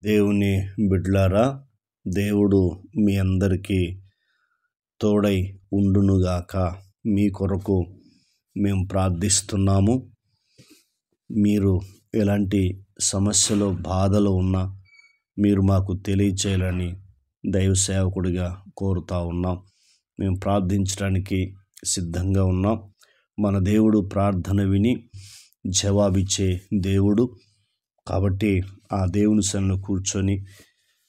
దేవుని బిడ్డలారా, దేవుడు మీ అందరికీ తోడై ఉండునుగాక. మీ కొరకు మేము ప్రార్థిస్తున్నాము. మీరు ఎలాంటి సమస్యలు బాధలు ఉన్నా మీరు మాకు తెలియచేయాలని దైవ సేవకుడిగా కోరుతా ఉన్నాం. మేము ప్రార్థించడానికి సిద్ధంగా ఉన్నాం. మన దేవుడు ప్రార్థన విని జవాబిచ్చే దేవుడు కాబట్టి ఆ దేవుని సన్నిధిలో కూర్చొని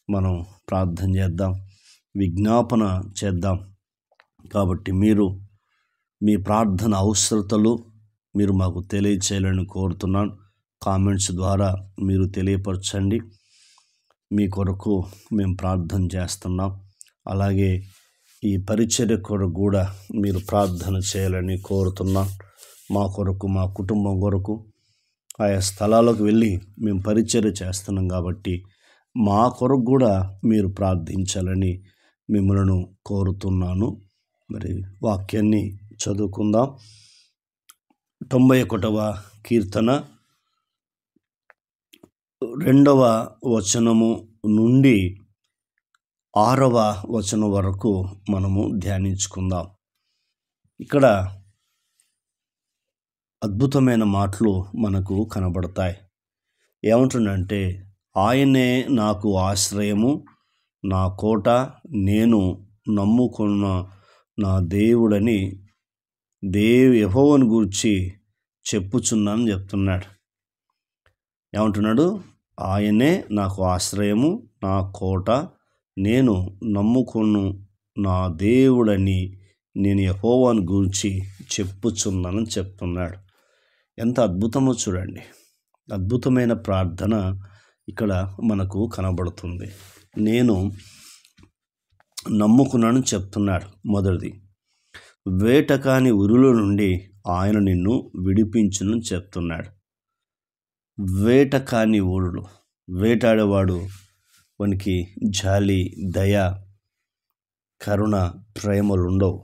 మనం ప్రార్థన చేద్దాం, విజ్ఞాపన చేద్దాం. కాబట్టి మీరు మీ ప్రార్థన అవసరతలు మీరు మాకు తెలియచేయాలని కోరుతున్నాను. కామెంట్స్ ద్వారా మీరు తెలియపరచండి. మీ కొరకు మేము ప్రార్థన చేస్తున్నాం. అలాగే ఈ పరిచర్య కొరకు కూడా మీరు ప్రార్థన చేయాలని కోరుతున్నాం. మా కొరకు, మా కుటుంబం కొరకు ఆయా స్థలాలకు వెళ్ళి మేము పరిచర్య చేస్తున్నాం కాబట్టి మా కొరకు కూడా మీరు ప్రార్థించాలని మిమ్మల్ని కోరుతున్నాను. మరి వాక్యాన్ని చదువుకుందాం. 91వ కీర్తన 2వ వచనము నుండి 6వ వచనం వరకు మనము ధ్యానించుకుందాం. ఇక్కడ అద్భుతమైన మాటలు మనకు కనబడతాయి. ఏమంటుందంటే, ఆయనే నాకు ఆశ్రయము, నా కోట, నేను నమ్ముకున్న నా దేవుడని యెహోవాను గూర్చి చెప్పుచున్నాను చెప్తున్నాడు. ఏమంటున్నాడు? ఆయనే నాకు ఆశ్రయము, నా కోట, నేను నమ్ముకున్న నా దేవుడని నేను యెహోవాను గూర్చి చెప్పుచున్నానని చెప్తున్నాడు. ఎంత అద్భుతమో చూడండి. అద్భుతమైన ప్రార్థన ఇక్కడ మనకు కనబడుతుంది. నేను నమ్ముకున్నానని చెప్తున్నాడు. మొదటిది, వేటకాని ఉరుల నుండి ఆయన నిన్ను విడిపించును చెప్తున్నాడు. వేటకాని ఊరులు, వేటాడేవాడు వానికి జాలి, దయ, కరుణ, ప్రేమలు ఉండవు,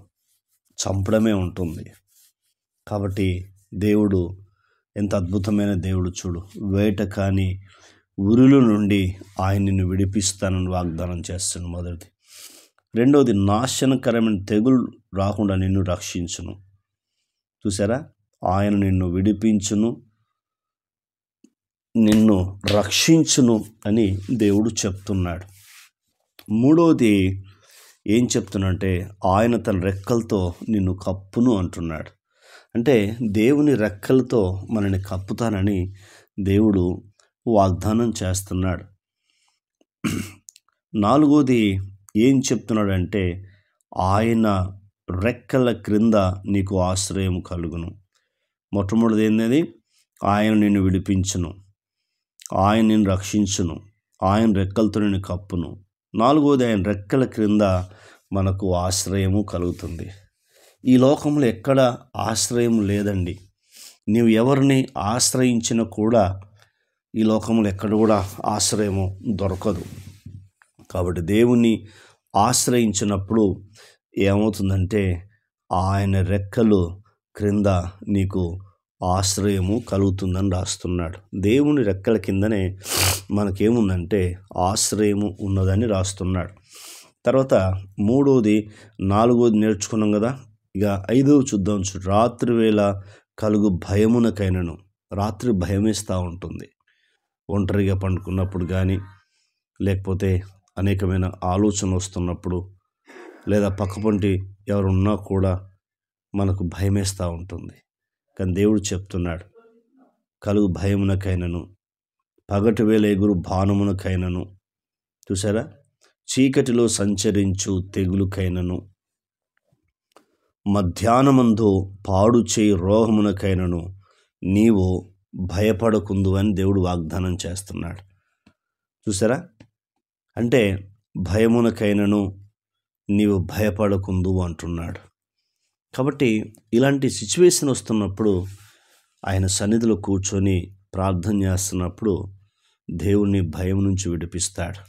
చంపడమే ఉంటుంది. కాబట్టి దేవుడు ఎంత అద్భుతమైన దేవుడు చూడు. వేటకాని ఉరుల నుండి ఆయన నిన్ను విడిపిస్తానని వాగ్దానం చేస్తాను. మొదటిది. రెండవది, నాశనకరమైన తెగులు రాకుండా నిన్ను రక్షించును. చూసారా? ఆయన నిన్ను విడిపించును, నిన్ను రక్షించును అని దేవుడు చెప్తున్నాడు. మూడవది ఏం చెప్తున్నంటే, ఆయన తన రెక్కలతో నిన్ను కప్పును అంటున్నాడు. అంటే దేవుని రెక్కలతో మనని కప్పుతానని దేవుడు వాగ్దానం చేస్తున్నాడు. నాలుగోది ఏం చెప్తున్నాడంటే, ఆయన రెక్కల క్రింద నీకు ఆశ్రయం కలుగును. మొట్టమొదటిది ఏంటది? ఆయన నిన్ను విడిపించును, ఆయన నిన్ను రక్షించును, ఆయన రెక్కలతో నిన్ను కప్పును. నాలుగోది, ఆయన రెక్కల క్రింద మనకు ఆశ్రయము కలుగుతుంది. ఈ లోకంలో ఎక్కడ ఆశ్రయం లేదండి. నీవు ఎవరిని ఆశ్రయించినా కూడా ఈ లోకంలో ఎక్కడ కూడా ఆశ్రయము దొరకదు. కాబట్టి దేవుణ్ణి ఆశ్రయించినప్పుడు ఏమవుతుందంటే, ఆయన రెక్కలు క్రింద నీకు ఆశ్రయము కలుగుతుందని రాస్తున్నాడు. దేవుని రెక్కల కిందనే మనకేముందంటే ఆశ్రయము ఉన్నదని రాస్తున్నాడు. తర్వాత మూడోది, నాలుగోది నేర్చుకున్నాం కదా. ఇక ఐదోది చూద్దాం. రాత్రి వేళ కలుగు భయమునకైనను. రాత్రి భయమేస్తూ ఉంటుంది. ఒంటరిగా పండుకున్నప్పుడు కానీ, లేకపోతే అనేకమైన ఆలోచన వస్తున్నప్పుడు, లేదా పక్కపంటి ఎవరున్నా కూడా మనకు భయమేస్తూ ఉంటుంది. కానీ దేవుడు చెప్తున్నాడు, కలుగు భయమునకైనను, పగటి వేళ ఎగురు బాణమునకైనను, చూసారా, చీకటిలో సంచరించు తెగులుకైనను, మధ్యాహ్నమందు పాడు చేయి రోగమునకైనను నీవు భయపడకుందు అని దేవుడు వాగ్దానం చేస్తున్నాడు. చూసారా? అంటే భయమునకైనను నీవు భయపడకుందు అంటున్నాడు. కాబట్టి ఇలాంటి సిచ్యువేషన్ వస్తున్నప్పుడు ఆయన సన్నిధిలో కూర్చొని ప్రార్థన చేస్తున్నప్పుడు దేవుని భయం నుంచి విడిపిస్తాడు.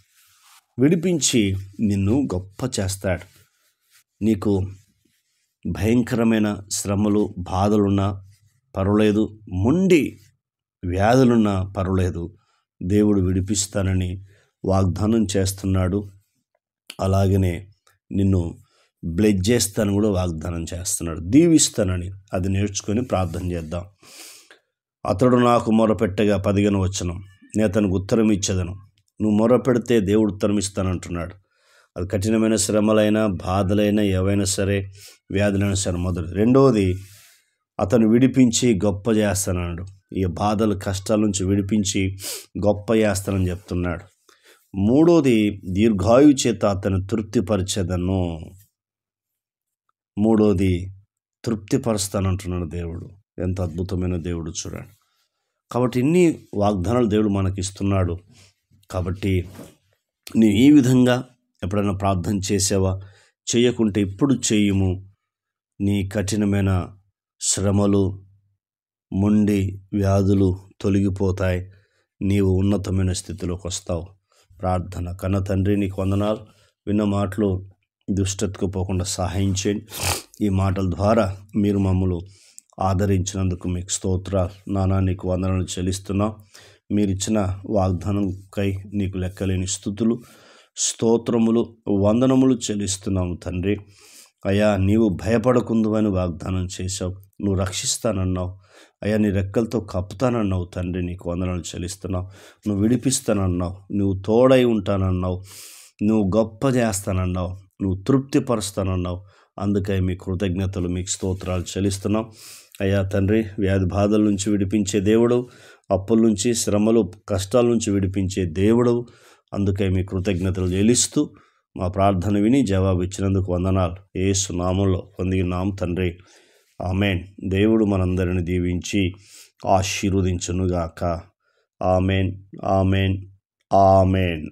విడిపించి నిన్ను గొప్ప చేస్తాడు. నీకు భయంకరమైన శ్రమలు, బాధలున్నా పర్వాలేదు, మొండి వ్యాధులున్నా పర్వాలేదు, దేవుడు విడిపిస్తానని వాగ్దానం చేస్తున్నాడు. అలాగనే నిన్ను బ్లెస్ చేస్తాను కూడా వాగ్దానం చేస్తున్నాడు, దీవిస్తానని. అది నేర్చుకొని ప్రార్థన చేద్దాం. అతడు నాకు మొరపెట్టగా 15వ వచనం, నేను అతనికి ఉత్తరం ఇచ్చేదను. నువ్వు మొరపెడితే దేవుడు ఉత్తరం ఇస్తానంటున్నాడు. అది కఠినమైన శ్రమలైనా, బాధలైనా, ఏవైనా సరే, వ్యాధులైనా సరే. మొదటి. రెండవది, అతను విడిపించి గొప్ప చేస్తానన్నాడు. ఈ బాధలు, కష్టాల నుంచి విడిపించి గొప్ప చేస్తానని చెప్తున్నాడు. మూడోది, దీర్ఘాయు చేత అతను తృప్తిపరిచేదను. మూడోది, తృప్తిపరుస్తానంటున్నాడు దేవుడు. ఎంత అద్భుతమైన దేవుడు చూడండి. కాబట్టి ఇన్ని వాగ్దానాలు దేవుడు మనకిస్తున్నాడు. కాబట్టి నీవు ఈ విధంగా ఎప్పుడైనా ప్రార్థన చేసావా? చేయకుంటే ఇప్పుడు చేయుము. నీ కఠినమైన శ్రమలు, మొండి వ్యాధులు తొలగిపోతాయి. నీవు ఉన్నతమైన స్థితిలోకి వస్తావు. ప్రార్థన. కన్న తండ్రి, నీకు వందనాలు. విన్న మాటలు దుష్టతకు పోకుండా సహాయం చేయండి. ఈ మాటల ద్వారా మీరు మమ్మల్ని ఆదరించినందుకు మీకు స్తోత్రాలు నానా. నీకు వందనాలు చెల్లిస్తున్నాం. మీరు ఇచ్చిన వాగ్దానంకై నీకు లెక్కలేని స్తుతులు, స్తోత్రములు, వందనములు చెల్లిస్తున్నాము తండ్రి. అయ్యా, నీవు భయపడకుందు అని వాగ్దానం చేశావు. నువ్వు రక్షిస్తానన్నావు అయ్యా, నీ రెక్కలతో కప్పుతానన్నావు తండ్రి. నీకు వందనాలు చెల్లిస్తున్నావు. నువ్వు విడిపిస్తానన్నావు, నువ్వు తోడై ఉంటానన్నావు, నువ్వు గొప్ప చేస్తానన్నావు, నువ్వు తృప్తిపరుస్తానన్నావు. అందుకై మీ కృతజ్ఞతలు, మీకు స్తోత్రాలు చెల్లిస్తున్నాం అయ్యా తండ్రి. వ్యాధి బాధల నుంచి విడిపించే దేవుడు, అప్పుల నుంచి, శ్రమలు, కష్టాల నుంచి విడిపించే దేవుడు. అందుకై మీ కృతజ్ఞతలు చెల్లిస్తూ మా ప్రార్థన విని జవాబు ఇచ్చినందుకు వందనాలు. యేసు నామములో పొందినాం తండ్రి. ఆమేన్. దేవుడు మనందరిని దీవించి ఆశీర్వదించునుగాక. ఆమేన్, ఆమేన్, ఆమేన్.